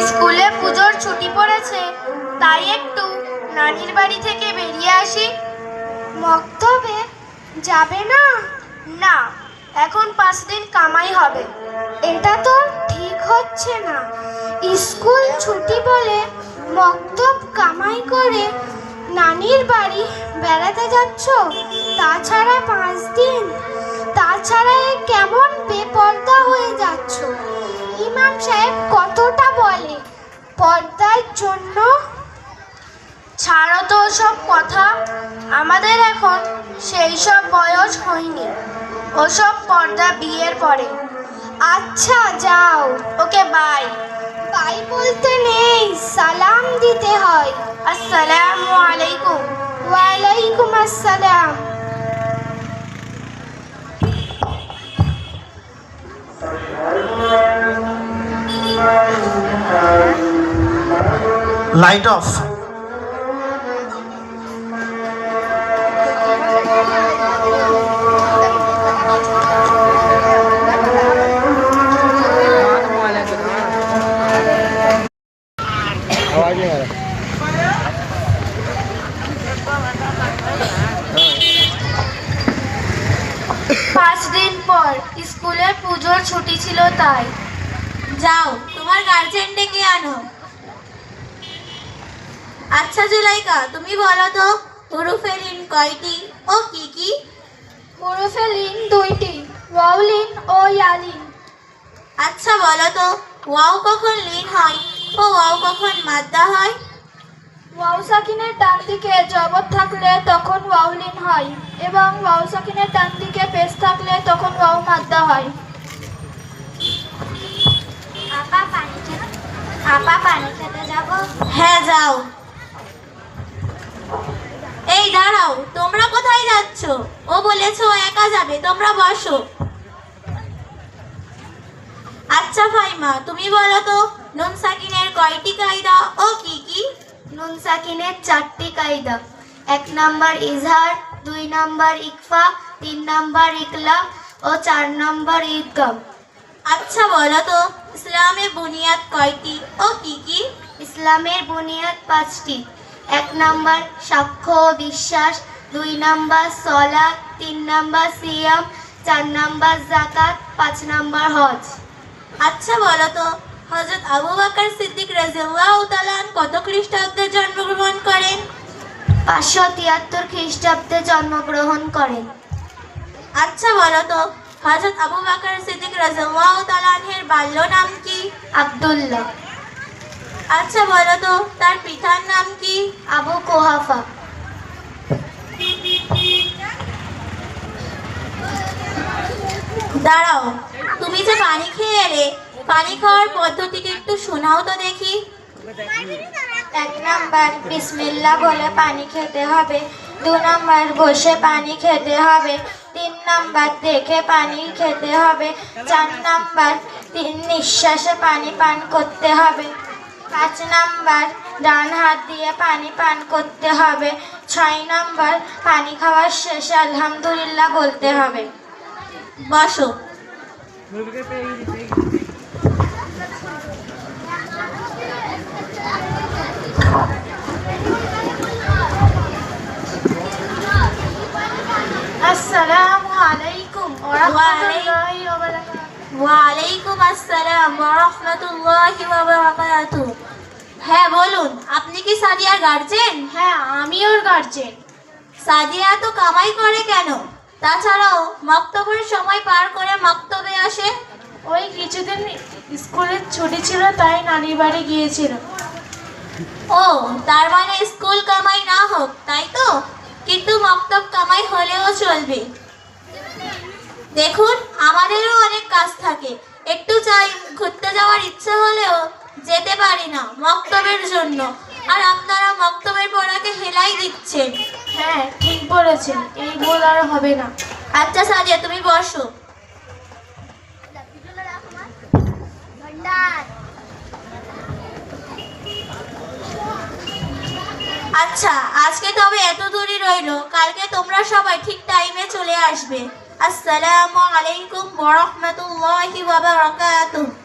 স্কুলে পুজোর ছুটি পড়েছে, তাই একটু নানির বাড়ি থেকে বেরিয়ে আসি। মক্তবে যাবে না? না, এখন 5 দিন কামাই হবে। এটা তো ঠিক হচ্ছে না। স্কুল ছুটি বলে মক্তব কামাই করে নানির বাড়ি বেড়াতে যাচ্ছ, তাছাড়া 5 দিন, তাছাড়া এ কেমন বেপর্দা হয়ে যাচ্ছ। ইমাম সাহেব কতটা বলে পর্দার জন্য। ছাড়ো তো সব কথা, আমাদের এখন সেই সব বয়স হয়নি। ওসব পর্দা বিয়ের পরে। আচ্ছা যাও। ওকে, বাই। বাই বলতে নেই, সালাম দিতে হয়। আসসালামু আলাইকুম। ওয়ালাইকুম আসসালাম। Light off. आवाज नहीं आ रहा। 5 দিন পর স্কুলে পুজোর ছুটি ছিল, তাই। যাও, তোমার গার্জেন ডেকে আনো। আচ্ছা জুলাইকা, তুমি বলো তো হুরুফে লিন কয়টি ও কি কি? হুরুফে লিন 2টি, ওয়াও লিন ও ইয়া লিন। আচ্ছা বলো তো ওয়াও কখন লিন হয় ও ওয়াও কখন মাদ্দা হয়? ওয়াও সাকিনের ডান দিকে জবর থাকলে তখন ওয়াও লিন হয়, এবং ওয়াও সাকিনের ডান দিকে পেশ থাকলে তখন ওয়াও মাদ্দা হয়। আপা পানি খেতে যাব? হ্যাঁ যাও। এই দাঁড়াও, তোমরা কোথায় যাচ্ছ? ও বলেছো একা যাবে, তোমরা বসো। আচ্ছা ফাইমা, তুমি বলো তো নুন সাকিনের কয়টি কায়দা ও কি কি? নুন সাকিনের 4টি কায়দা। 1 নাম্বার ইজহার, 2 নাম্বার ইকফা, 3 নাম্বার ইকলাব ও 4 নাম্বার ইদগাম। আচ্ছা বলো তো ইসলামে বুনিয়াদ কয়টি ও কি কি? ইসলামের বুনিয়াদ 5টি। 1 নাম্বার সাক্ষ্য ও বিশ্বাস, 2 নাম্বার সলাত, 3 নাম্বার সিয়াম, 4 নাম্বার যাকাত, 5 নাম্বার হজ। আচ্ছা বলো তো হযরত আবু বকর সিদ্দিক রাদিয়াল্লাহু তাআলা আনহু কত খ্রিস্টাব্দে জন্মগ্রহণ করেন? 573 খ্রিস্টাব্দে জন্মগ্রহণ করেন। আচ্ছা বলো তো হযরত আবু বকর সিদ্দিক রাদিয়াল্লাহু তাআলা আনহুর বাল্য নাম কি? আব্দুল্লাহ। আচ্ছা বলো তো তার পিতার নাম কি? আবু কুহাফা। দাঁড়াও, তুমি যে পানি খেয়ে এলে, পানি খাওয়ার পদ্ধতিকে একটু শোনাও তো দেখি। 1 নাম্বার বিসমিল্লাহ বলে পানি খেতে হবে, 2 নাম্বার বসে পানি খেতে হবে, 3 নাম্বার দেখে পানি খেতে হবে, 4 নাম্বার 3 নিঃশ্বাসে পানি পান করতে হবে, 5 নাম্বার ডান হাত দিয়ে পানি পান করতে হবে, 6 নাম্বার পানি খাওয়ার শেষে আলহামদুলিল্লাহ বলতে হবে। বসো। আসসালামু আলাইকুম ওয়া রাহমাতুল্লাহি ওয়া বারাকাতুহু। ওয়ালাইকুম আসসালাম ওয়া রাহমাতুল্লাহি ওয়া বারাকাতুহু। হ্যাঁ বলুন, আপনি কি সাদিয়ার গার্জেন? হ্যাঁ, আমি ওর গার্জেন। সাদিয়া তো কামাই করে কেন? তাছাড়াও মক্তবের সময় পার করে মক্তবে আসে। ওই কিছুদিন স্কুলের ছুটি ছিল, তাই নানির বাড়ি গিয়েছিল। ও, তার মানে স্কুল কামাই না হোক, তাই তো? কিন্তু মক্তব কামাই হলেও চলবে। দেখুন, আমাদেরও অনেক কাজ থাকে, একটু চাই ঘুরতে যাওয়ার ইচ্ছে হলেও যেতে পারি না মক্তবের জন্য। আর আপনারা মক্তবের পড়াকে হেলাই দিচ্ছেন। হ্যাঁ, ঠিক বলেছেন, এই ভুল আর হবে না। আচ্ছা সাদিয়া, তুমি বসো। আচ্ছা, আজকে তবে এত দূরই রইলো, কালকে তোমরা সবাই ঠিক টাইমে চলে আসবে। আসসালামু আলাইকুম ওয়া রাহমাতুল্লাহি ওয়া বারাকাতুহু।